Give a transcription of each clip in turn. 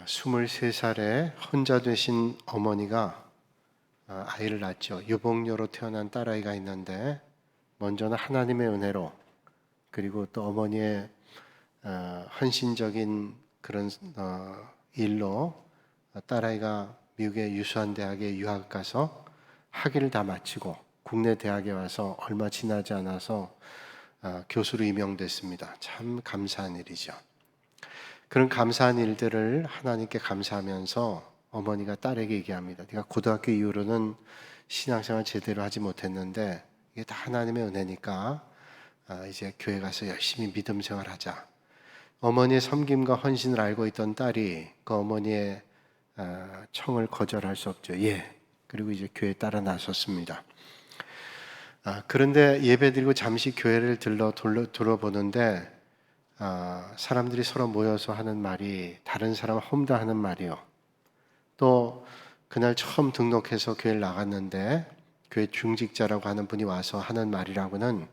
23살에 혼자 되신 어머니가 아이를 낳죠. 유복녀로 태어난 딸아이가 있는데 먼저는 하나님의 은혜로, 그리고 또 어머니의 헌신적인 그런 일로 딸아이가 미국의 유수한 대학에 유학 가서 학위를 다 마치고 국내 대학에 와서 얼마 지나지 않아서 교수로 임명됐습니다. 참 감사한 일이죠. 그런 감사한 일들을 하나님께 감사하면서 어머니가 딸에게 얘기합니다. 네가 고등학교 이후로는 신앙생활 제대로 하지 못했는데 이게 다 하나님의 은혜니까 이제 교회 가서 열심히 믿음 생활하자. 어머니의 섬김과 헌신을 알고 있던 딸이 그 어머니의 청을 거절할 수 없죠. 예. 그리고 이제 교회에 따라 나섰습니다. 그런데 예배드리고 잠시 교회를 둘러보는데 사람들이 서로 모여서 하는 말이 다른 사람 험담하는 말이요. 또 그날 처음 등록해서 교회를 나갔는데 교회 중직자라고 하는 분이 와서 하는 말이라고는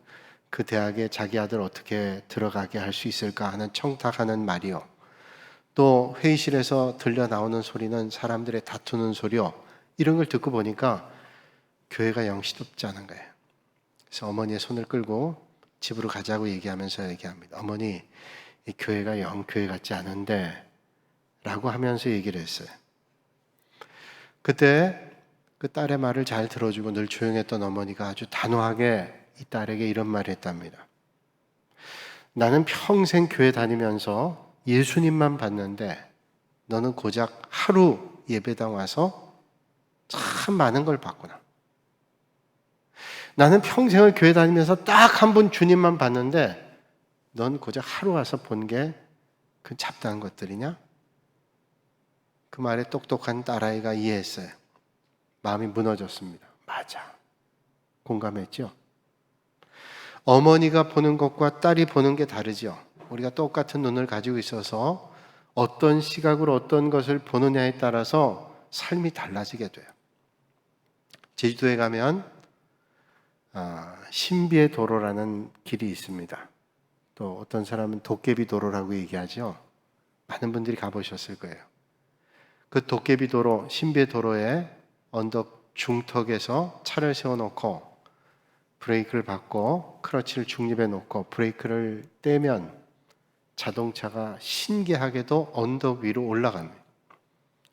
그 대학에 자기 아들 어떻게 들어가게 할 수 있을까 하는 청탁하는 말이요. 또 회의실에서 들려 나오는 소리는 사람들의 다투는 소리요. 이런 걸 듣고 보니까 교회가 영 시덥지 않은 거예요. 그래서 어머니의 손을 끌고 집으로 가자고 얘기하면서 얘기합니다. 어머니, 이 교회가 영 교회 같지 않은데 라고 하면서 얘기를 했어요. 그때 그 딸의 말을 잘 들어주고 늘 조용했던 어머니가 아주 단호하게 이 딸에게 이런 말을 했답니다. 나는 평생 교회 다니면서 예수님만 봤는데 너는 고작 하루 예배당 와서 참 많은 걸 봤구나. 나는 평생을 교회 다니면서 딱 한 번 주님만 봤는데 넌 고작 하루 와서 본 게 그 잡다한 것들이냐? 그 말에 똑똑한 딸아이가 이해했어요. 마음이 무너졌습니다. 맞아. 공감했죠? 어머니가 보는 것과 딸이 보는 게 다르죠. 우리가 똑같은 눈을 가지고 있어서 어떤 시각으로 어떤 것을 보느냐에 따라서 삶이 달라지게 돼요. 제주도에 가면 신비의 도로라는 길이 있습니다. 또 어떤 사람은 도깨비 도로라고 얘기하죠. 많은 분들이 가보셨을 거예요. 그 도깨비 도로, 신비의 도로에 언덕 중턱에서 차를 세워놓고 브레이크를 밟고 크러치를 중립에 놓고 브레이크를 떼면 자동차가 신기하게도 언덕 위로 올라갑니다.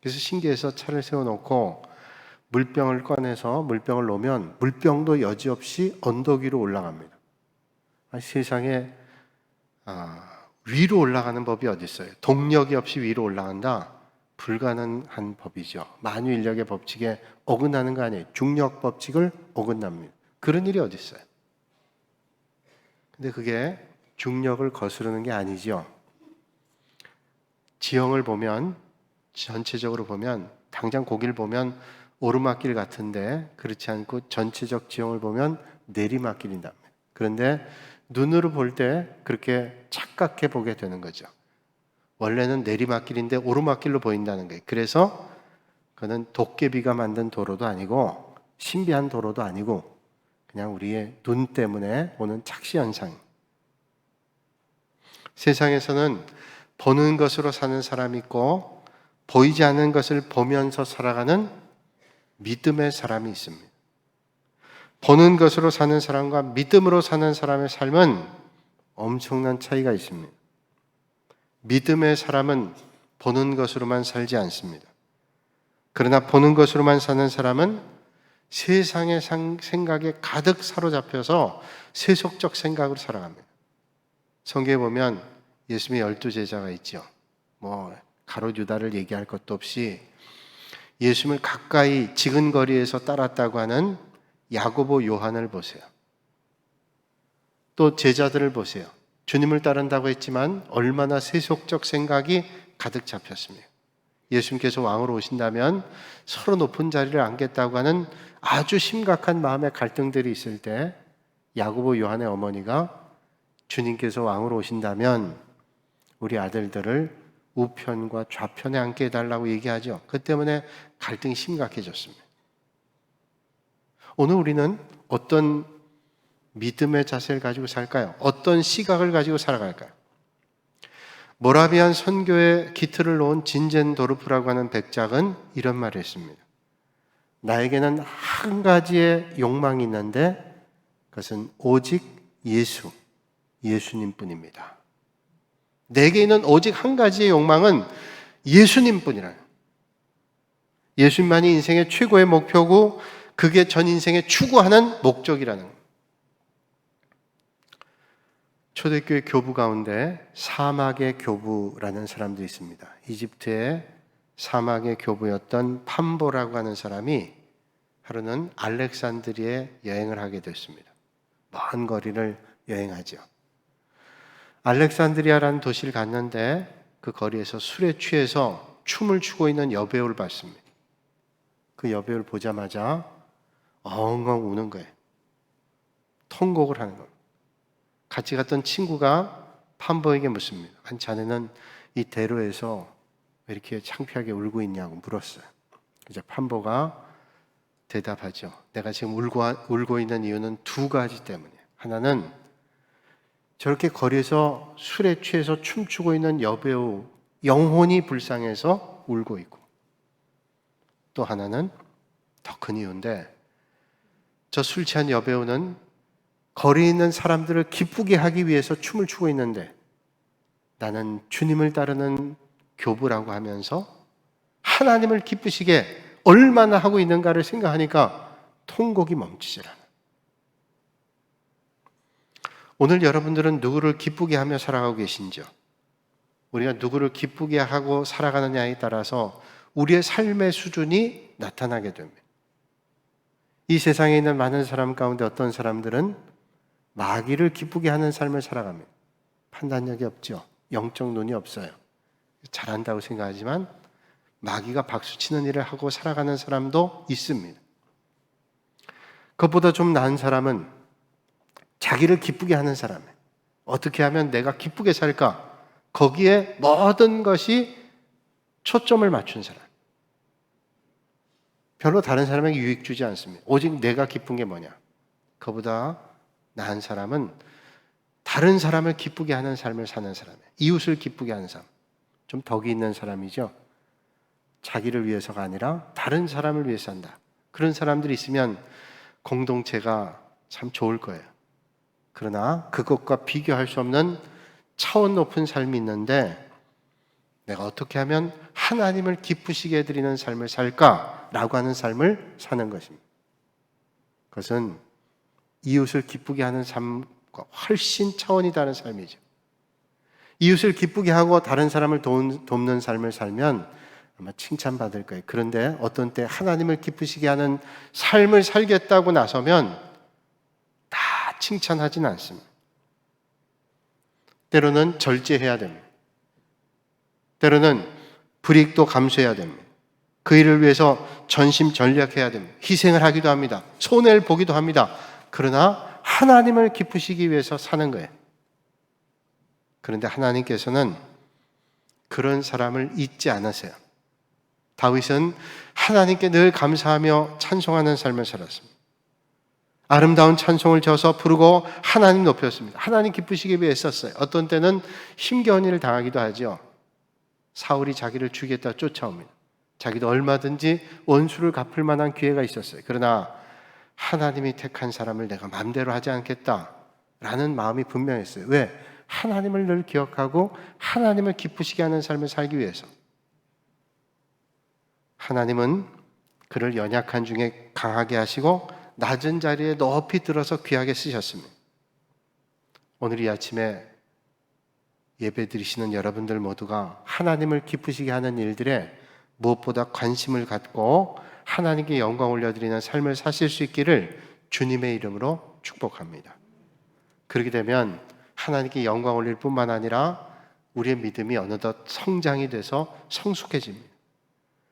그래서 신기해서 차를 세워놓고 물병을 꺼내서 물병을 놓으면 물병도 여지없이 언덕 위로 올라갑니다. 세상에 위로 올라가는 법이 어디 있어요? 동력이 없이 위로 올라간다? 불가능한 법이죠. 만유인력의 법칙에 어긋나는 거 아니에요. 중력 법칙을 어긋납니다. 그런 일이 어디 있어요? 근데 그게 중력을 거스르는 게 아니죠. 지형을 보면, 전체적으로 보면, 당장 거기를 보면 오르막길 같은데 그렇지 않고 전체적 지형을 보면 내리막길이다. 그런데 눈으로 볼 때 그렇게 착각해 보게 되는 거죠. 원래는 내리막길인데 오르막길로 보인다는 거예요. 그래서 그는 도깨비가 만든 도로도 아니고 신비한 도로도 아니고 그냥 우리의 눈 때문에 오는 착시현상. 세상에서는 보는 것으로 사는 사람이 있고 보이지 않는 것을 보면서 살아가는 믿음의 사람이 있습니다. 보는 것으로 사는 사람과 믿음으로 사는 사람의 삶은 엄청난 차이가 있습니다. 믿음의 사람은 보는 것으로만 살지 않습니다. 그러나 보는 것으로만 사는 사람은 세상의 생각에 가득 사로잡혀서 세속적 생각으로 살아갑니다. 성경에 보면 예수님의 12제자가 있죠. 가롯 유다를 얘기할 것도 없이 예수님을 가까이 지근거리에서 따랐다고 하는 야고보 요한을 보세요. 또 제자들을 보세요. 주님을 따른다고 했지만 얼마나 세속적 생각이 가득 잡혔습니까? 예수님께서 왕으로 오신다면 서로 높은 자리를 앉겠다고 하는 아주 심각한 마음의 갈등들이 있을 때 야고보 요한의 어머니가 주님께서 왕으로 오신다면 우리 아들들을 우편과 좌편에 앉게 해달라고 얘기하죠. 그 때문에 갈등이 심각해졌습니다. 오늘 우리는 어떤 믿음의 자세를 가지고 살까요? 어떤 시각을 가지고 살아갈까요? 모라비안 선교의 기틀을 놓은 진젠도르프라고 하는 백작은 이런 말을 했습니다. 나에게는 한 가지의 욕망이 있는데 그것은 오직 예수님 뿐입니다. 내게 있는 오직 한 가지의 욕망은 예수님 뿐이라. 예수님만이 인생의 최고의 목표고 그게 전 인생의 추구하는 목적이라는 거예요. 초대교회 교부 가운데 사막의 교부라는 사람도 있습니다. 이집트의 사막의 교부였던 판보라고 하는 사람이 하루는 알렉산드리아에 여행을 하게 됐습니다. 먼 거리를 여행하죠. 알렉산드리아라는 도시를 갔는데 그 거리에서 술에 취해서 춤을 추고 있는 여배우를 봤습니다. 그 여배우를 보자마자 엉엉 우는 거예요. 통곡을 하는 겁니다. 같이 갔던 친구가 판보에게 묻습니다. 아니, 자네는 이 대로에서 왜 이렇게 창피하게 울고 있냐고 물었어요. 이제 판보가 대답하죠. 내가 지금 울고 있는 이유는 두 가지 때문이에요. 하나는 저렇게 거리에서 술에 취해서 춤추고 있는 여배우 영혼이 불쌍해서 울고 있고, 또 하나는 더 큰 이유인데 저 술 취한 여배우는 거리에 있는 사람들을 기쁘게 하기 위해서 춤을 추고 있는데 나는 주님을 따르는 교부라고 하면서 하나님을 기쁘시게 얼마나 하고 있는가를 생각하니까 통곡이 멈추질 않아요. 오늘 여러분들은 누구를 기쁘게 하며 살아가고 계신지요? 우리가 누구를 기쁘게 하고 살아가느냐에 따라서 우리의 삶의 수준이 나타나게 됩니다. 이 세상에 있는 많은 사람 가운데 어떤 사람들은 마귀를 기쁘게 하는 삶을 살아갑니다. 판단력이 없죠. 영적 눈이 없어요. 잘한다고 생각하지만 마귀가 박수치는 일을 하고 살아가는 사람도 있습니다. 그것보다 좀 나은 사람은 자기를 기쁘게 하는 사람이에요. 어떻게 하면 내가 기쁘게 살까? 거기에 모든 것이 초점을 맞춘 사람. 별로 다른 사람에게 유익 주지 않습니다. 오직 내가 기쁜 게 뭐냐? 그보다 나은 사람은 다른 사람을 기쁘게 하는 삶을 사는 사람이에요. 이웃을 기쁘게 하는 삶. 좀 덕이 있는 사람이죠. 자기를 위해서가 아니라 다른 사람을 위해서 산다. 그런 사람들이 있으면 공동체가 참 좋을 거예요. 그러나 그것과 비교할 수 없는 차원 높은 삶이 있는데 내가 어떻게 하면 하나님을 기쁘시게 해드리는 삶을 살까라고 하는 삶을 사는 것입니다. 그것은 이웃을 기쁘게 하는 삶과 훨씬 차원이 다른 삶이죠. 이웃을 기쁘게 하고 다른 사람을 돕는 삶을 살면 아마 칭찬받을 거예요. 그런데 어떤 때 하나님을 기쁘시게 하는 삶을 살겠다고 나서면 다 칭찬하진 않습니다. 때로는 절제해야 됩니다. 때로는 불이익도 감수해야 됩니다. 그 일을 위해서 전심전력해야 됩니다. 희생을 하기도 합니다. 손해를 보기도 합니다. 그러나 하나님을 기쁘시기 위해서 사는 거예요. 그런데 하나님께서는 그런 사람을 잊지 않으세요. 다윗은 하나님께 늘 감사하며 찬송하는 삶을 살았습니다. 아름다운 찬송을 지어서 부르고 하나님 높였습니다. 하나님 기쁘시기 위해 썼어요. 어떤 때는 힘겨운 일을 당하기도 하죠. 사울이 자기를 죽이겠다 쫓아옵니다. 자기도 얼마든지 원수를 갚을 만한 기회가 있었어요. 그러나 하나님이 택한 사람을 내가 마음대로 하지 않겠다라는 마음이 분명했어요. 왜? 하나님을 늘 기억하고 하나님을 기쁘시게 하는 삶을 살기 위해서. 하나님은 그를 연약한 중에 강하게 하시고 낮은 자리에 높이 들어서 귀하게 쓰셨습니다. 오늘 이 아침에 예배 드리시는 여러분들 모두가 하나님을 기쁘시게 하는 일들에 무엇보다 관심을 갖고 하나님께 영광 올려드리는 삶을 사실 수 있기를 주님의 이름으로 축복합니다. 그렇게 되면 하나님께 영광 올릴 뿐만 아니라 우리의 믿음이 어느덧 성장이 돼서 성숙해집니다.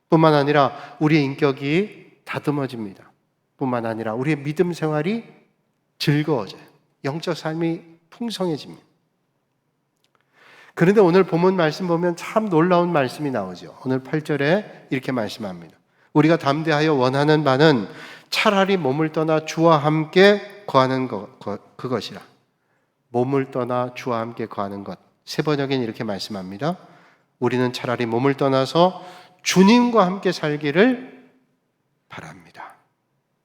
뿐만 아니라 우리의 인격이 다듬어집니다. 뿐만 아니라 우리의 믿음 생활이 즐거워져요. 영적 삶이 풍성해집니다. 그런데 오늘 본문 말씀 보면 참 놀라운 말씀이 나오죠. 오늘 8절에 이렇게 말씀합니다. 우리가 담대하여 원하는 바는 차라리 몸을 떠나 주와 함께 거하는 그것이라. 몸을 떠나 주와 함께 거하는 것. 새 번역엔 이렇게 말씀합니다. 우리는 차라리 몸을 떠나서 주님과 함께 살기를 바랍니다.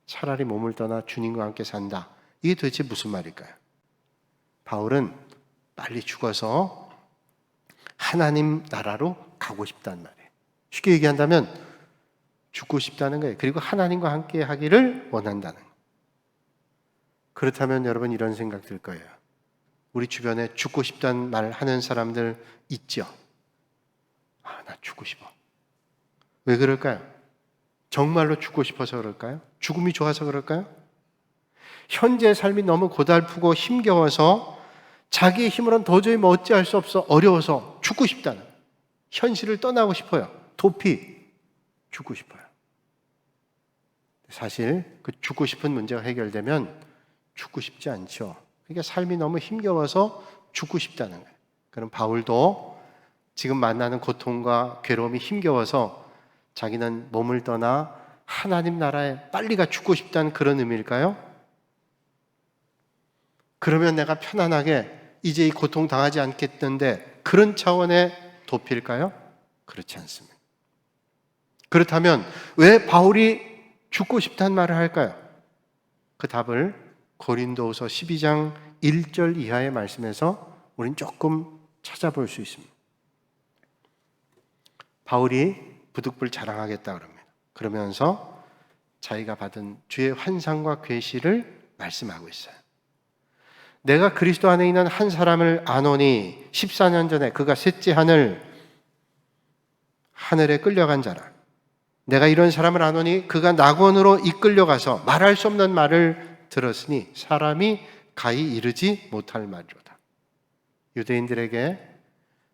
차라리 몸을 떠나 주님과 함께 산다. 이게 도대체 무슨 말일까요? 바울은 빨리 죽어서 하나님 나라로 가고 싶다는 말이에요. 쉽게 얘기한다면 죽고 싶다는 거예요. 그리고 하나님과 함께 하기를 원한다는 거예요. 그렇다면 여러분 이런 생각 들 거예요. 우리 주변에 죽고 싶다는 말 하는 사람들 있죠? 나 죽고 싶어. 왜 그럴까요? 정말로 죽고 싶어서 그럴까요? 죽음이 좋아서 그럴까요? 현재의 삶이 너무 고달프고 힘겨워서 자기의 힘으로는 도저히 어찌할 수 없어 어려워서 죽고 싶다는, 현실을 떠나고 싶어요. 도피 죽고 싶어요. 사실 그 죽고 싶은 문제가 해결되면 죽고 싶지 않죠. 그러니까 삶이 너무 힘겨워서 죽고 싶다는 거예요. 그럼 바울도 지금 만나는 고통과 괴로움이 힘겨워서 자기는 몸을 떠나 하나님 나라에 빨리가 죽고 싶다는 그런 의미일까요? 그러면 내가 편안하게 이제 이 고통 당하지 않겠는데 그런 차원의 도피일까요? 그렇지 않습니다. 그렇다면 왜 바울이 죽고 싶다는 말을 할까요? 그 답을 고린도후서 12장 1절 이하의 말씀에서 우리는 조금 찾아볼 수 있습니다. 바울이 부득불 자랑하겠다 그럽니다. 그러면서 자기가 받은 주의 환상과 계시를 말씀하고 있어요. 내가 그리스도 안에 있는 한 사람을 아노니 14년 전에 그가 셋째 하늘에 끌려간 자라. 내가 이런 사람을 아노니 그가 낙원으로 이끌려가서 말할 수 없는 말을 들었으니 사람이 가히 이르지 못할 말이로다. 유대인들에게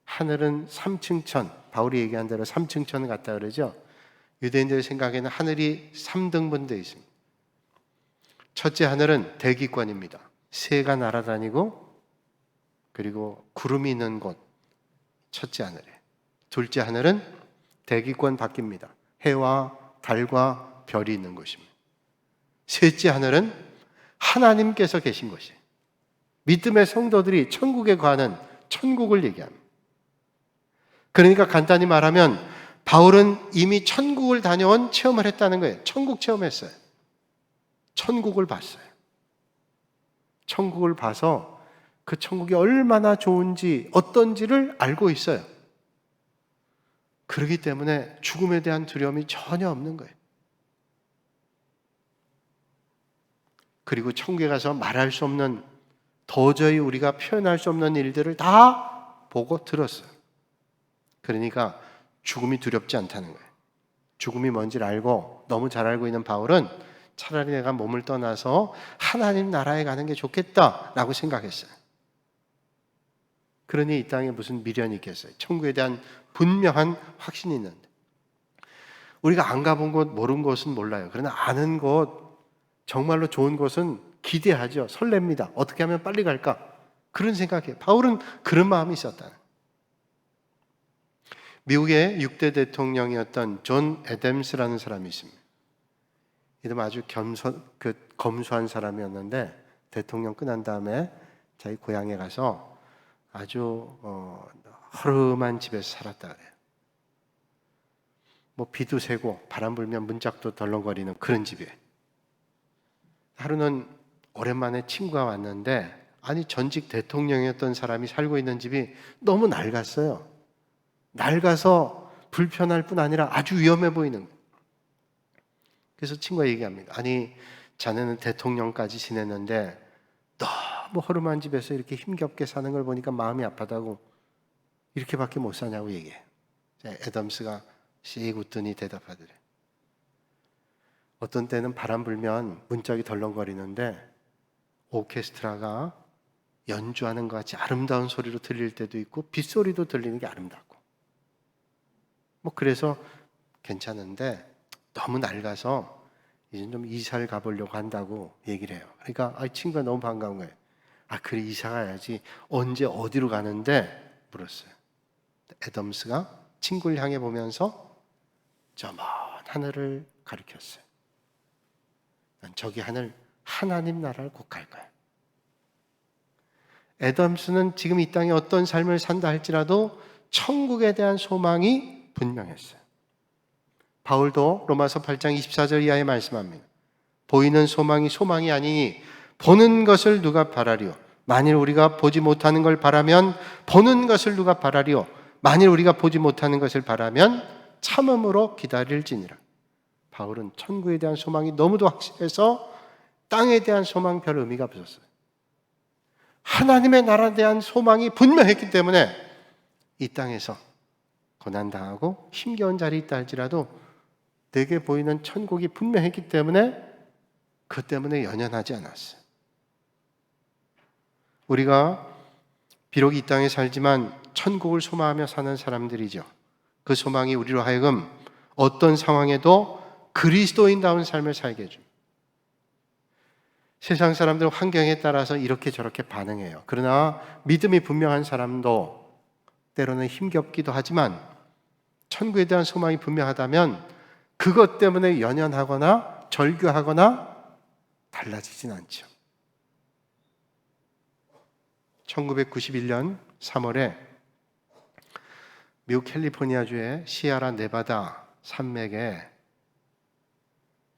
하늘은 3층 천, 바울이 얘기한 대로 3층 천 같다 그러죠. 유대인들 생각에는 하늘이 3등분되어 있습니다. 첫째 하늘은 대기권입니다. 새가 날아다니고 그리고 구름이 있는 곳, 첫째 하늘에. 둘째 하늘은 대기권 밖입니다. 해와 달과 별이 있는 곳입니다. 셋째 하늘은 하나님께서 계신 곳이에요. 믿음의 성도들이 천국에 가는 천국을 얘기합니다. 그러니까 간단히 말하면 바울은 이미 천국을 다녀온 체험을 했다는 거예요. 천국 체험했어요. 천국을 봤어요. 천국을 봐서 그 천국이 얼마나 좋은지 어떤지를 알고 있어요. 그렇기 때문에 죽음에 대한 두려움이 전혀 없는 거예요. 그리고 천국에 가서 말할 수 없는, 도저히 우리가 표현할 수 없는 일들을 다 보고 들었어요. 그러니까 죽음이 두렵지 않다는 거예요. 죽음이 뭔지를 알고 너무 잘 알고 있는 바울은 차라리 내가 몸을 떠나서 하나님 나라에 가는 게 좋겠다라고 생각했어요. 그러니 이 땅에 무슨 미련이 있겠어요. 천국에 대한 분명한 확신이 있는데, 우리가 안 가본 곳, 모르는 곳은 몰라요. 그러나 아는 곳, 정말로 좋은 곳은 기대하죠. 설렙니다. 어떻게 하면 빨리 갈까? 그런 생각이에요. 바울은 그런 마음이 있었다. 미국의 6대 대통령이었던 존 애덤스라는 사람이 있습니다. 이름 아주 검소한 사람이었는데 대통령 끝난 다음에 자기 고향에 가서 아주 허름한 집에서 살았다 그래요. 뭐 비도 새고 바람 불면 문짝도 덜렁거리는 그런 집이에요. 하루는 오랜만에 친구가 왔는데, 아니 전직 대통령이었던 사람이 살고 있는 집이 너무 낡았어요. 낡아서 불편할 뿐 아니라 아주 위험해 보이는 거예요. 그래서 친구가 얘기합니다. 아니 자네는 대통령까지 지냈는데 너무 허름한 집에서 이렇게 힘겹게 사는 걸 보니까 마음이 아프다고, 이렇게밖에 못 사냐고 얘기해요. 애덤스가 씩 웃더니 대답하더래. 어떤 때는 바람 불면 문짝이 덜렁거리는데 오케스트라가 연주하는 것 같이 아름다운 소리로 들릴 때도 있고 빗소리도 들리는 게 아름답고, 뭐 그래서 괜찮은데 너무 낡아서 이제 좀 이사를 가보려고 한다고 얘기를 해요. 그러니까 친구가 너무 반가운 거예요. 그래 이사 가야지. 언제 어디로 가는데? 물었어요. 애덤스가 친구를 향해 보면서 저 먼 하늘을 가리켰어요. 난 저기 하늘 하나님 나라를 꼭 갈 거야. 애덤스는 지금 이 땅에 어떤 삶을 산다 할지라도 천국에 대한 소망이 분명했어요. 바울도 로마서 8장 24절 이하에 말씀합니다. 보이는 소망이 소망이 아니니 보는 것을 누가 바라리요? 만일 우리가 보지 못하는 걸 바라면 보는 것을 누가 바라리요? 만일 우리가 보지 못하는 것을 바라면 참음으로 기다릴지니라. 바울은 천국에 대한 소망이 너무도 확실해서 땅에 대한 소망 별 의미가 없었어요. 하나님의 나라에 대한 소망이 분명했기 때문에 이 땅에서 고난당하고 힘겨운 자리에 있다 할지라도 내게 보이는 천국이 분명했기 때문에 그 때문에 연연하지 않았어요. 우리가 비록 이 땅에 살지만 천국을 소망하며 사는 사람들이죠. 그 소망이 우리로 하여금 어떤 상황에도 그리스도인다운 삶을 살게 해줍니다. 세상 사람들 환경에 따라서 이렇게 저렇게 반응해요. 그러나 믿음이 분명한 사람도 때로는 힘겹기도 하지만 천국에 대한 소망이 분명하다면 그것 때문에 연연하거나 절규하거나 달라지진 않죠. 1991년 3월에 미국 캘리포니아주의 시에라 네바다 산맥의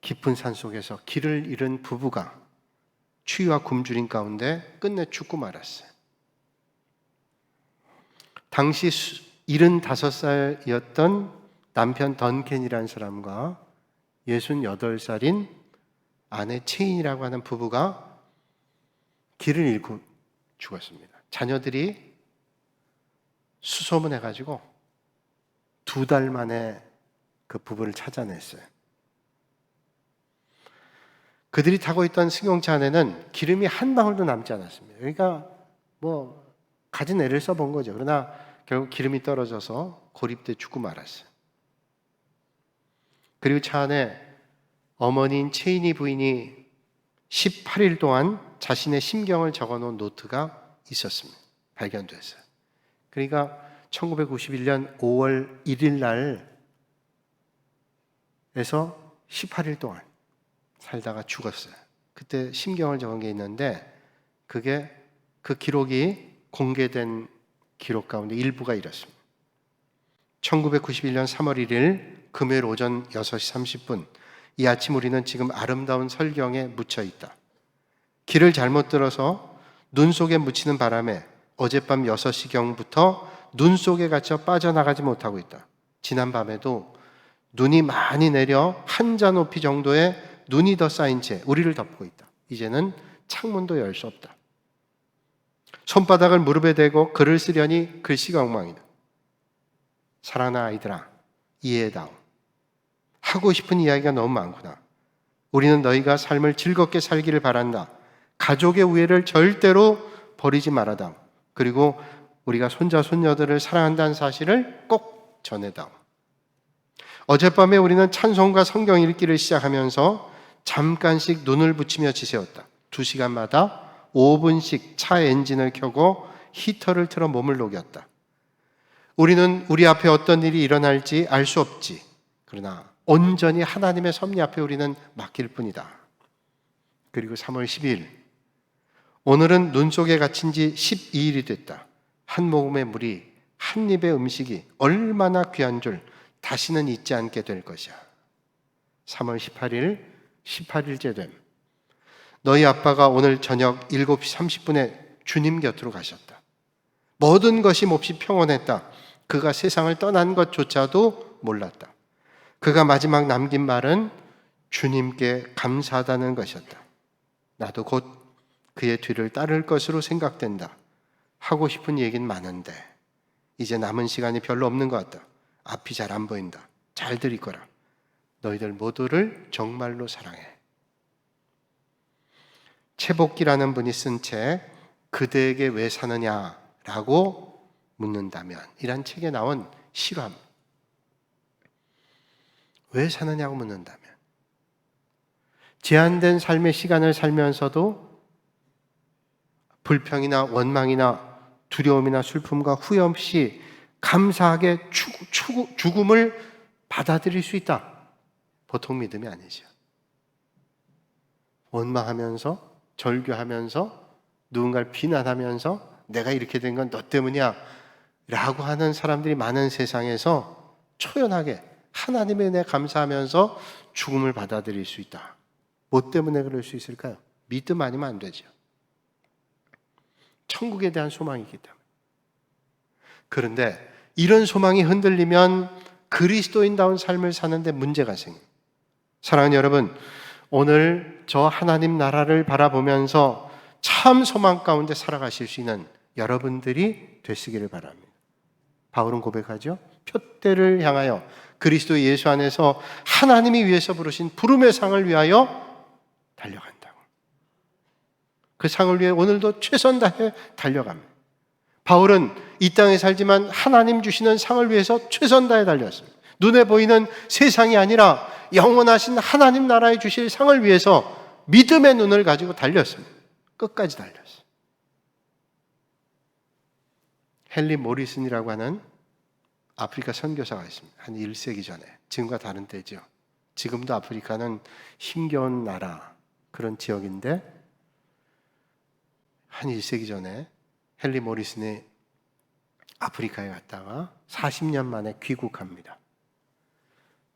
깊은 산속에서 길을 잃은 부부가 추위와 굶주림 가운데 끝내 죽고 말았어요. 당시 75살이었던 남편 던켄이라는 사람과 68살인 아내 체인이라고 하는 부부가 길을 잃고 죽었습니다. 자녀들이 수소문해가지고 2달 만에 그 부부를 찾아냈어요. 그들이 타고 있던 승용차 안에는 기름이 한 방울도 남지 않았습니다. 그러니까 가진 애를 써본 거죠. 그러나 결국 기름이 떨어져서 고립돼 죽고 말았어요. 그리고 차 안에 어머니인 체인이 부인이 18일 동안 자신의 심경을 적어놓은 노트가 있었습니다. 발견됐어요. 그러니까 1991년 5월 1일 날에서 18일 동안 살다가 죽었어요. 그때 심경을 적은 게 있는데 그게 그 기록이 공개된 기록 가운데 일부가 이렇습니다. 1991년 3월 1일 금요일 오전 6시 30분 이 아침 우리는 지금 아름다운 설경에 묻혀 있다. 길을 잘못 들어서 눈 속에 묻히는 바람에 어젯밤 6시경부터 눈 속에 갇혀 빠져나가지 못하고 있다. 지난 밤에도 눈이 많이 내려 한자 높이 정도의 눈이 더 쌓인 채 우리를 덮고 있다. 이제는 창문도 열 수 없다. 손바닥을 무릎에 대고 글을 쓰려니 글씨가 엉망이다. 사랑하는 아이들아, 이해해다오. 하고 싶은 이야기가 너무 많구나. 우리는 너희가 삶을 즐겁게 살기를 바란다. 가족의 우애를 절대로 버리지 말아다오. 그리고 우리가 손자, 손녀들을 사랑한다는 사실을 꼭 전해다오. 어젯밤에 우리는 찬송과 성경 읽기를 시작하면서 잠깐씩 눈을 붙이며 지새웠다. 2시간마다 5분씩 차 엔진을 켜고 히터를 틀어 몸을 녹였다. 우리는 우리 앞에 어떤 일이 일어날지 알 수 없지. 그러나 온전히 하나님의 섭리 앞에 우리는 맡길 뿐이다. 그리고 3월 12일 오늘은 눈 속에 갇힌 지 12일이 됐다. 한 모금의 물이 한 입의 음식이 얼마나 귀한 줄 다시는 잊지 않게 될 것이야. 3월 18일 18일째 됨. 너희 아빠가 오늘 저녁 7시 30분에 주님 곁으로 가셨다. 모든 것이 몹시 평온했다. 그가 세상을 떠난 것조차도 몰랐다. 그가 마지막 남긴 말은 주님께 감사하다는 것이었다. 나도 곧 그의 뒤를 따를 것으로 생각된다. 하고 싶은 얘기는 많은데 이제 남은 시간이 별로 없는 것 같다. 앞이 잘 안 보인다. 잘 들을 거라. 너희들 모두를 정말로 사랑해. 채복기라는 분이 쓴 책 그대에게 왜 사느냐라고 묻는다면 이란 책에 나온 실화입니다. 왜 사느냐고 묻는다면 제한된 삶의 시간을 살면서도 불평이나 원망이나 두려움이나 슬픔과 후회 없이 감사하게 죽음을 받아들일 수 있다. 보통 믿음이 아니죠. 원망하면서 절규하면서 누군가를 비난하면서 내가 이렇게 된 건 너 때문이야 라고 하는 사람들이 많은 세상에서 초연하게 하나님의 은혜에 감사하면서 죽음을 받아들일 수 있다. 뭐 때문에 그럴 수 있을까요? 믿음 아니면 안 되죠. 천국에 대한 소망이 있기 때문에. 그런데 이런 소망이 흔들리면 그리스도인다운 삶을 사는데 문제가 생깁니다. 사랑하는 여러분, 오늘 저 하나님 나라를 바라보면서 참 소망 가운데 살아가실 수 있는 여러분들이 되시기를 바랍니다. 바울은 고백하죠. 표대를 향하여 그리스도 예수 안에서 하나님이 위해서 부르신 부름의 상을 위하여 달려간다고. 그 상을 위해 오늘도 최선 다해 달려갑니다. 바울은 이 땅에 살지만 하나님 주시는 상을 위해서 최선 다해 달렸습니다. 눈에 보이는 세상이 아니라 영원하신 하나님 나라에 주실 상을 위해서 믿음의 눈을 가지고 달렸습니다. 끝까지 달렸어요. 헨리 모리슨이라고 하는 아프리카 선교사가 있습니다. 한 1세기 전에. 지금과 다른 때죠. 지금도 아프리카는 힘겨운 나라, 그런 지역인데 한 1세기 전에 헨리 모리슨이 아프리카에 갔다가 40년 만에 귀국합니다.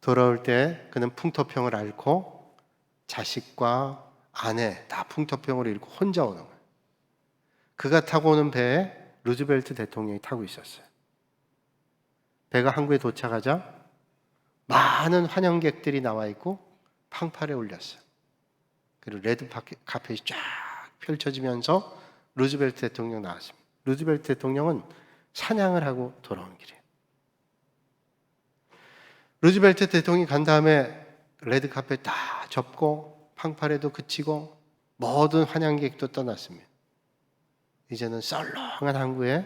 돌아올 때 그는 풍토병을 앓고 자식과 아내 다 풍토병을 잃고 혼자 오는 거예요. 그가 타고 오는 배에 루즈벨트 대통령이 타고 있었어요. 배가 항구에 도착하자 많은 환영객들이 나와 있고 팡팔에 올렸어요. 그리고 레드 카펫이 쫙 펼쳐지면서 루즈벨트 대통령 나왔습니다. 루즈벨트 대통령은 사냥을 하고 돌아온 길이에요. 루즈벨트 대통령이 간 다음에 레드 카펫 다 접고 팡팔에도 그치고 모든 환영객도 떠났습니다. 이제는 썰렁한 항구에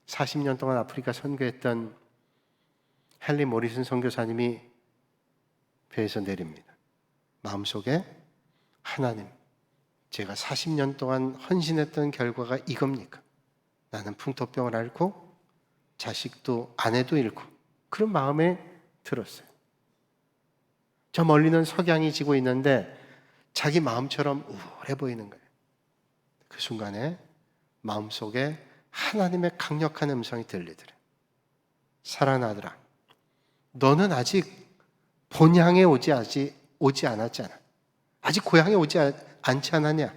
40년 동안 아프리카 선교했던 헨리 모리슨 선교사님이 배에서 내립니다. 마음속에 하나님, 제가 40년 동안 헌신했던 결과가 이겁니까? 나는 풍토병을 앓고 자식도 아내도 잃고 그런 마음에 들었어요. 저 멀리는 석양이 지고 있는데 자기 마음처럼 우울해 보이는 거예요. 그 순간에 마음속에 하나님의 강력한 음성이 들리더래요. 사랑하는 아들아, 너는 아직 본향에 오지 않았잖아. 아직 고향에 오지 않지 않았냐?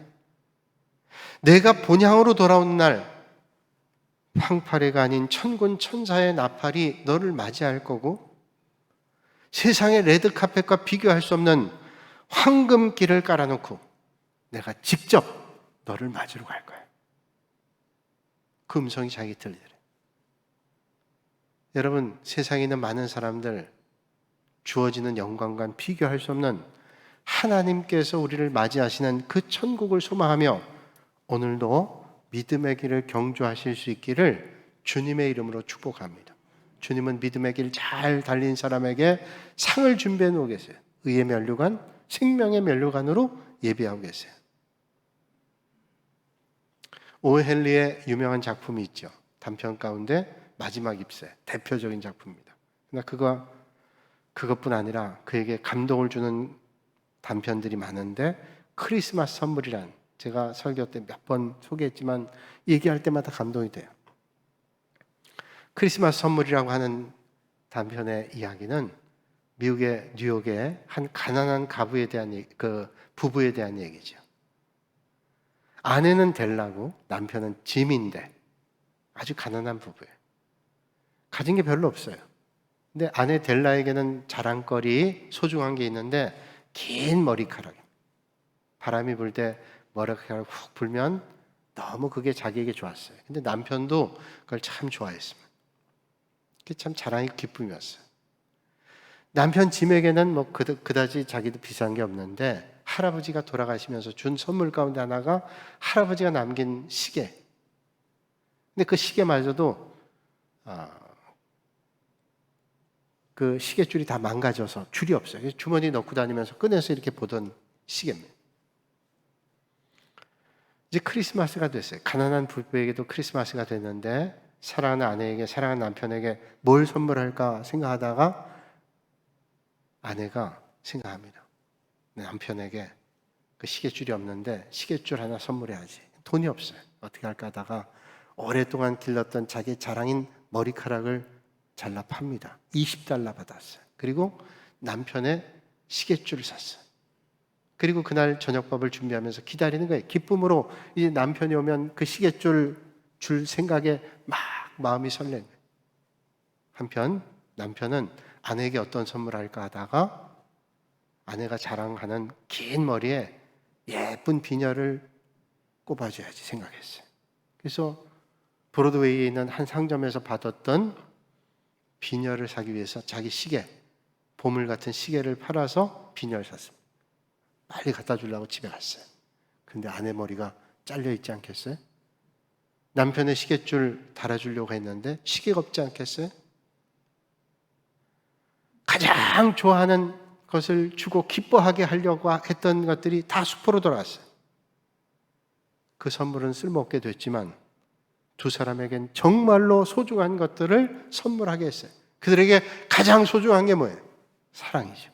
내가 본향으로 돌아오는 날 황파래가 아닌 천군 천사의 나팔이 너를 맞이할 거고 세상의 레드카펫과 비교할 수 없는 황금길을 깔아놓고 내가 직접 너를 맞으러 갈 거야. 그 음성이 자기 들리더래. 여러분, 세상에 있는 많은 사람들 주어지는 영광과 비교할 수 없는 하나님께서 우리를 맞이하시는 그 천국을 소망하며 오늘도 믿음의 길을 경주하실 수 있기를 주님의 이름으로 축복합니다. 주님은 믿음의 길 잘 달린 사람에게 상을 준비해 놓고 계세요. 의의 면류관, 생명의 면류관으로 예비하고 계세요. 오헨리의 유명한 작품이 있죠. 단편 가운데 마지막 잎새, 대표적인 작품입니다. 그러나 그것뿐 아니라 그에게 감동을 주는 단편들이 많은데 크리스마스 선물이란, 제가 설교 때 몇 번 소개했지만 얘기할 때마다 감동이 돼요. 크리스마스 선물이라고 하는 단편의 이야기는 미국의 뉴욕의 한 가난한 가부에 대한 부부에 대한 얘기죠. 아내는 델라고 남편은 짐인데 아주 가난한 부부예요. 가진 게 별로 없어요. 근데 아내 델라에게는 자랑거리, 소중한 게 있는데 긴 머리카락입니다. 바람이 불 때 머리카락 훅 불면 너무 그게 자기에게 좋았어요. 근데 남편도 그걸 참 좋아했습니다. 그게 참 자랑이 기쁨이었어요. 남편 짐에게는 뭐 그다지 자기도 비싼 게 없는데 할아버지가 돌아가시면서 준 선물 가운데 하나가 할아버지가 남긴 시계. 근데 그 시계마저도 그 시계줄이 다 망가져서 줄이 없어요. 그래서 주머니에 넣고 다니면서 꺼내서 이렇게 보던 시계입니다. 이제 크리스마스가 됐어요. 가난한 부부에게도 크리스마스가 됐는데 사랑하는 아내에게, 사랑하는 남편에게 뭘 선물할까 생각하다가 아내가 생각합니다. 남편에게 그 시계줄이 없는데 시계줄 하나 선물해야지. 돈이 없어요. 어떻게 할까 하다가 오랫동안 길렀던 자기 자랑인 머리카락을 잘라 팝니다. 20달러 받았어요. 그리고 남편의 시계줄을 샀어요. 그리고 그날 저녁밥을 준비하면서 기다리는 거예요. 기쁨으로 이제 남편이 오면 그 시계줄 줄 생각에 막 마음이 설레는 거예요. 한편 남편은 아내에게 어떤 선물을 할까 하다가 아내가 자랑하는 긴 머리에 예쁜 비녀를 꼽아줘야지 생각했어요. 그래서 브로드웨이에 있는 한 상점에서 받았던 비녀를 사기 위해서 자기 시계, 보물 같은 시계를 팔아서 비녀를 샀습니다. 빨리 갖다 주려고 집에 갔어요. 근데 아내 머리가 잘려 있지 않겠어요? 남편의 시계줄 달아주려고 했는데 시계가 없지 않겠어요? 가장 좋아하는 것을 주고 기뻐하게 하려고 했던 것들이 다 수포로 돌아왔어요. 그 선물은 쓸모없게 됐지만 두 사람에겐 정말로 소중한 것들을 선물하게 했어요. 그들에게 가장 소중한 게 뭐예요? 사랑이죠.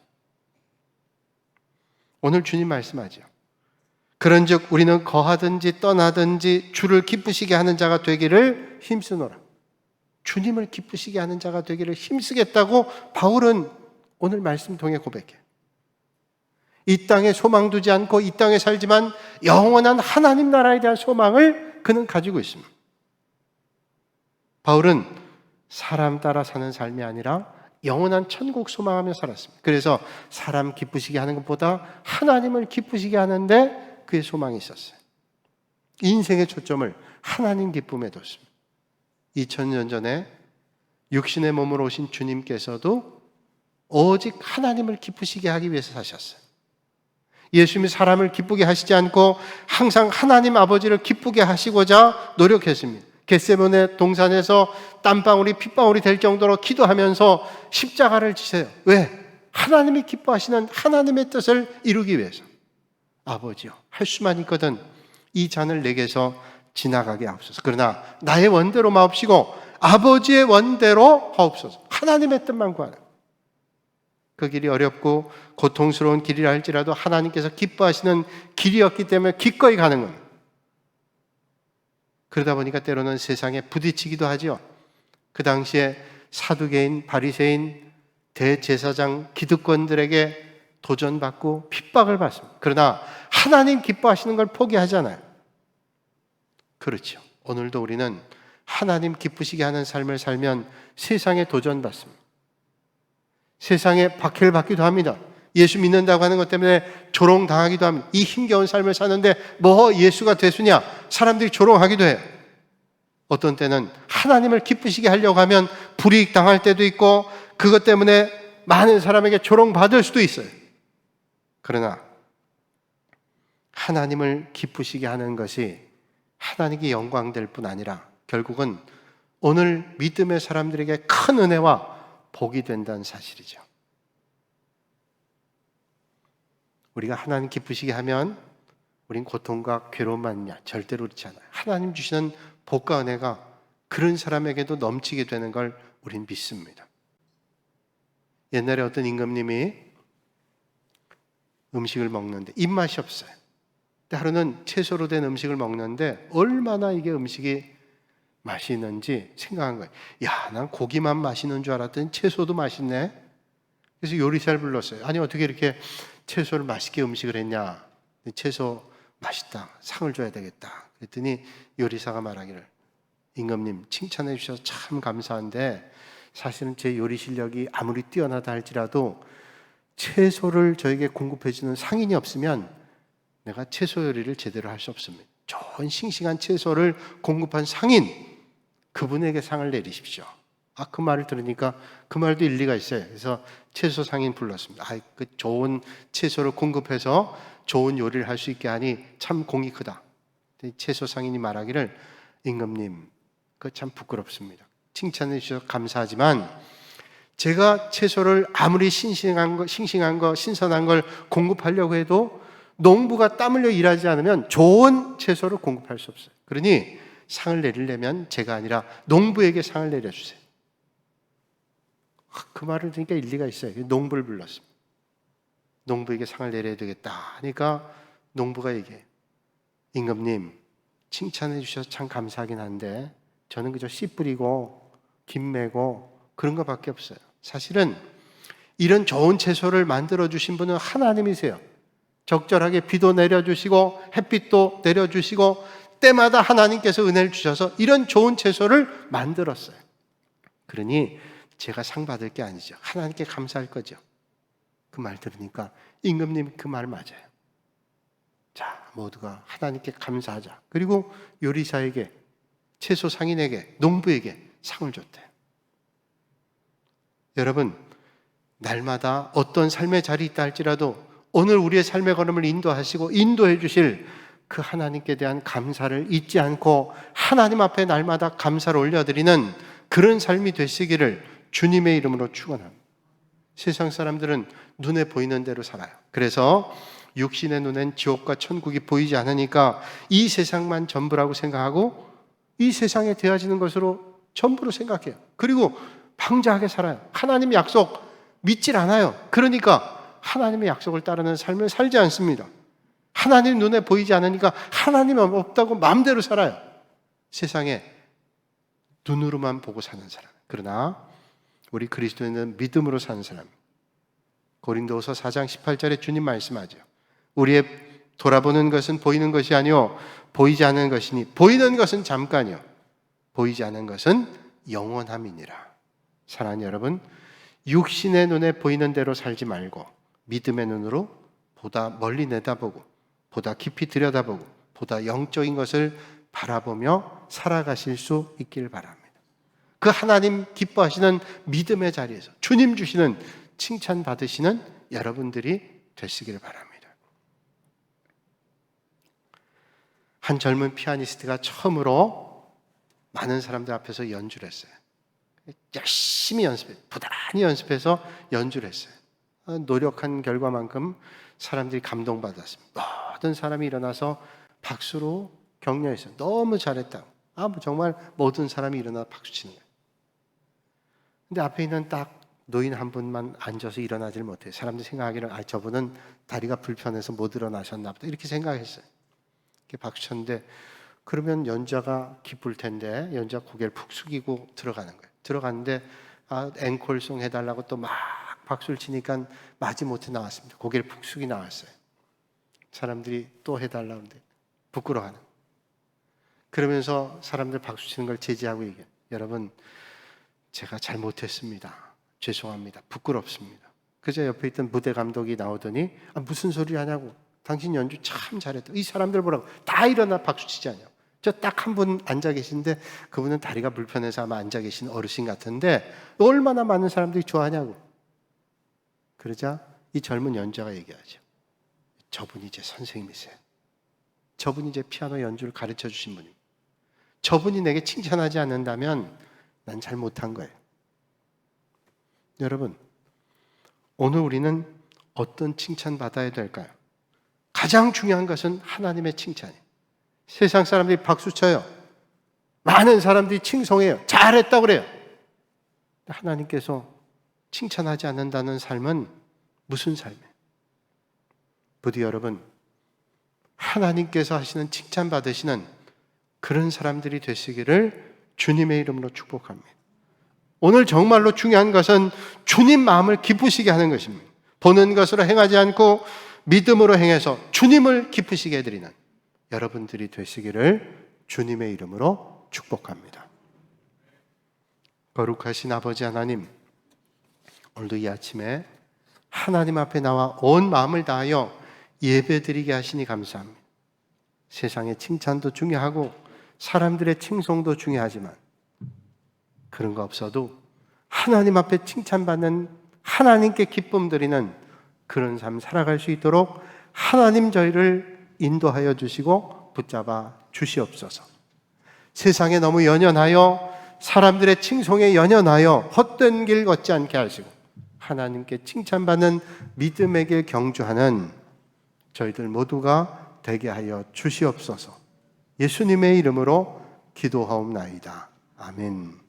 오늘 주님 말씀하죠. 그런즉 우리는 거하든지 떠나든지 주를 기쁘시게 하는 자가 되기를 힘쓰노라. 주님을 기쁘시게 하는 자가 되기를 힘쓰겠다고 바울은 오늘 말씀 통해 고백해요. 이 땅에 소망 두지 않고 이 땅에 살지만 영원한 하나님 나라에 대한 소망을 그는 가지고 있습니다. 바울은 사람 따라 사는 삶이 아니라 영원한 천국 소망하며 살았습니다. 그래서 사람 기쁘시게 하는 것보다 하나님을 기쁘시게 하는데 그의 소망이 있었어요. 인생의 초점을 하나님 기쁨에 뒀습니다. 2000년 전에 육신의 몸으로 오신 주님께서도 오직 하나님을 기쁘시게 하기 위해서 사셨어요. 예수님이 사람을 기쁘게 하시지 않고 항상 하나님 아버지를 기쁘게 하시고자 노력했습니다. 겟세마네 동산에서 땀방울이 핏방울이 될 정도로 기도하면서 십자가를 지세요. 왜? 하나님이 기뻐하시는 하나님의 뜻을 이루기 위해서. 아버지요, 할 수만 있거든 이 잔을 내게서 지나가게 하옵소서. 그러나 나의 원대로 마옵시고 아버지의 원대로 하옵소서. 하나님의 뜻만 구하라. 그 길이 어렵고 고통스러운 길이라 할지라도 하나님께서 기뻐하시는 길이었기 때문에 기꺼이 가는 겁니다. 그러다 보니까 때로는 세상에 부딪히기도 하죠. 그 당시에 사두개인, 바리새인, 대제사장, 기득권들에게 도전받고 핍박을 받습니다. 그러나 하나님 기뻐하시는 걸 포기하잖아요. 그렇죠. 오늘도 우리는 하나님 기쁘시게 하는 삶을 살면 세상에 도전받습니다. 세상에 박해를 받기도 합니다. 예수 믿는다고 하는 것 때문에 조롱당하기도 합니다. 이 힘겨운 삶을 사는데 뭐 예수가 되수냐? 사람들이 조롱하기도 해요. 어떤 때는 하나님을 기쁘시게 하려고 하면 불이익 당할 때도 있고 그것 때문에 많은 사람에게 조롱받을 수도 있어요. 그러나 하나님을 기쁘시게 하는 것이 하나님께 영광될 뿐 아니라 결국은 오늘 믿음의 사람들에게 큰 은혜와 복이 된다는 사실이죠. 우리가 하나님 기쁘시게 하면 우린 고통과 괴로움만 있냐? 절대로 그렇지 않아요. 하나님 주시는 복과 은혜가 그런 사람에게도 넘치게 되는 걸 우린 믿습니다. 옛날에 어떤 임금님이 음식을 먹는데 입맛이 없어요. 근데 하루는 채소로 된 음식을 먹는데 얼마나 이게 음식이 맛있는지 생각한 거예요. 야, 난 고기만 맛있는 줄 알았더니 채소도 맛있네. 그래서 요리사를 불렀어요. 아니 어떻게 이렇게 채소를 맛있게 음식을 했냐. 채소 맛있다. 상을 줘야 되겠다. 그랬더니 요리사가 말하기를 임금님 칭찬해 주셔서 참 감사한데 사실은 제 요리 실력이 아무리 뛰어나다 할지라도 채소를 저에게 공급해 주는 상인이 없으면 내가 채소 요리를 제대로 할 수 없습니다. 좋은 싱싱한 채소를 공급한 상인 그분에게 상을 내리십시오. 그 말을 들으니까 그 말도 일리가 있어요. 그래서 채소 상인 불렀습니다. 그 좋은 채소를 공급해서 좋은 요리를 할 수 있게 하니 참 공이 크다. 채소 상인이 말하기를 임금님 그거 참 부끄럽습니다. 칭찬해 주셔서 감사하지만 제가 채소를 아무리 싱싱한 거, 신선한 걸 공급하려고 해도 농부가 땀 흘려 일하지 않으면 좋은 채소를 공급할 수 없어요. 그러니 상을 내리려면 제가 아니라 농부에게 상을 내려주세요. 그 말을 들으니까 일리가 있어요. 농부를 불렀습니다. 농부에게 상을 내려야 되겠다 하니까 농부가 얘기해요. 임금님, 칭찬해 주셔서 참 감사하긴 한데 저는 그저 씨 뿌리고 김 매고 그런 것밖에 없어요. 사실은 이런 좋은 채소를 만들어 주신 분은 하나님이세요. 적절하게 비도 내려주시고 햇빛도 내려주시고 때마다 하나님께서 은혜를 주셔서 이런 좋은 채소를 만들었어요. 그러니 제가 상 받을 게 아니죠. 하나님께 감사할 거죠. 그 말 들으니까 임금님 그 말 맞아요. 자, 모두가 하나님께 감사하자. 그리고 요리사에게, 채소 상인에게, 농부에게 상을 줬대요. 여러분, 날마다 어떤 삶의 자리에 있다 할지라도 오늘 우리의 삶의 걸음을 인도하시고 인도해 주실 그 하나님께 대한 감사를 잊지 않고 하나님 앞에 날마다 감사를 올려드리는 그런 삶이 되시기를 주님의 이름으로 축원합니다. 세상 사람들은 눈에 보이는 대로 살아요. 그래서 육신의 눈엔 지옥과 천국이 보이지 않으니까 이 세상만 전부라고 생각하고 이 세상에 되어지는 것으로 전부로 생각해요. 그리고 방자하게 살아요. 하나님 약속 믿질 않아요. 그러니까 하나님의 약속을 따르는 삶을 살지 않습니다. 하나님 눈에 보이지 않으니까 하나님 없다고 마음대로 살아요. 세상에 눈으로만 보고 사는 사람. 그러나 우리 그리스도인은 믿음으로 사는 사람. 고린도후서 4장 18절에 주님 말씀하죠. 우리의 돌아보는 것은 보이는 것이 아니요 보이지 않는 것이니 보이는 것은 잠깐이요 보이지 않는 것은 영원함이니라. 사랑하는 여러분, 육신의 눈에 보이는 대로 살지 말고 믿음의 눈으로 보다 멀리 내다보고 보다 깊이 들여다보고 보다 영적인 것을 바라보며 살아가실 수 있기를 바랍니다. 그 하나님 기뻐하시는 믿음의 자리에서 주님 주시는 칭찬 받으시는 여러분들이 되시기를 바랍니다. 한 젊은 피아니스트가 처음으로 많은 사람들 앞에서 연주를 했어요. 열심히 연습해요. 부단히 연습해서 연주를 했어요. 노력한 결과만큼 사람들이 감동받았습니다. 모든 사람이 일어나서 박수로 격려했어요. 너무 잘했다고. 정말 모든 사람이 일어나 박수 치는 거예요. 근데 앞에 있는 딱 노인 한 분만 앉아서 일어나질 못해요. 사람들이 생각하기를 저분은 다리가 불편해서 못 일어나셨나 보다 이렇게 생각했어요. 이렇게 박수 쳤는데 그러면 연주자가 기쁠 텐데 연주자가 고개를 푹 숙이고 들어가는 거예요. 들어갔는데 앵콜송 해달라고 또 막 박수를 치니까 마지못해 나왔습니다. 고개를 푹 숙이 나왔어요. 사람들이 또 해달라고 하는데 부끄러워하는. 그러면서 사람들 박수 치는 걸 제지하고 얘기해요. 여러분, 제가 잘못했습니다. 죄송합니다. 부끄럽습니다. 그저 옆에 있던 무대 감독이 나오더니 무슨 소리 하냐고. 당신 연주 참 잘했다. 이 사람들 보라고. 다 일어나 박수 치지 않냐고. 저 딱 한 분 앉아 계신데 그분은 다리가 불편해서 아마 앉아 계신 어르신 같은데 얼마나 많은 사람들이 좋아하냐고. 그러자 이 젊은 연주자가 얘기하죠. 저분이 제 선생님이세요. 저분이 제 피아노 연주를 가르쳐 주신 분입니다. 저분이 내게 칭찬하지 않는다면 난 잘못한 거예요. 여러분, 오늘 우리는 어떤 칭찬 받아야 될까요? 가장 중요한 것은 하나님의 칭찬이에요. 세상 사람들이 박수 쳐요. 많은 사람들이 칭송해요. 잘했다고 그래요. 하나님께서 칭찬하지 않는다는 삶은 무슨 삶이에요? 부디 여러분, 하나님께서 하시는 칭찬 받으시는 그런 사람들이 되시기를 주님의 이름으로 축복합니다. 오늘 정말로 중요한 것은 주님 마음을 기쁘시게 하는 것입니다. 보는 것으로 행하지 않고 믿음으로 행해서 주님을 기쁘시게 해드리는 여러분들이 되시기를 주님의 이름으로 축복합니다. 거룩하신 아버지 하나님, 오늘도 이 아침에 하나님 앞에 나와 온 마음을 다하여 예배드리게 하시니 감사합니다. 세상의 칭찬도 중요하고 사람들의 칭송도 중요하지만 그런 거 없어도 하나님 앞에 칭찬받는 하나님께 기쁨 드리는 그런 삶 살아갈 수 있도록 하나님 저희를 인도하여 주시고 붙잡아 주시옵소서. 세상에 너무 연연하여 사람들의 칭송에 연연하여 헛된 길 걷지 않게 하시고 하나님께 칭찬받는 믿음의 길 경주하는 저희들 모두가 되게 하여 주시옵소서. 예수님의 이름으로 기도하옵나이다. 아멘.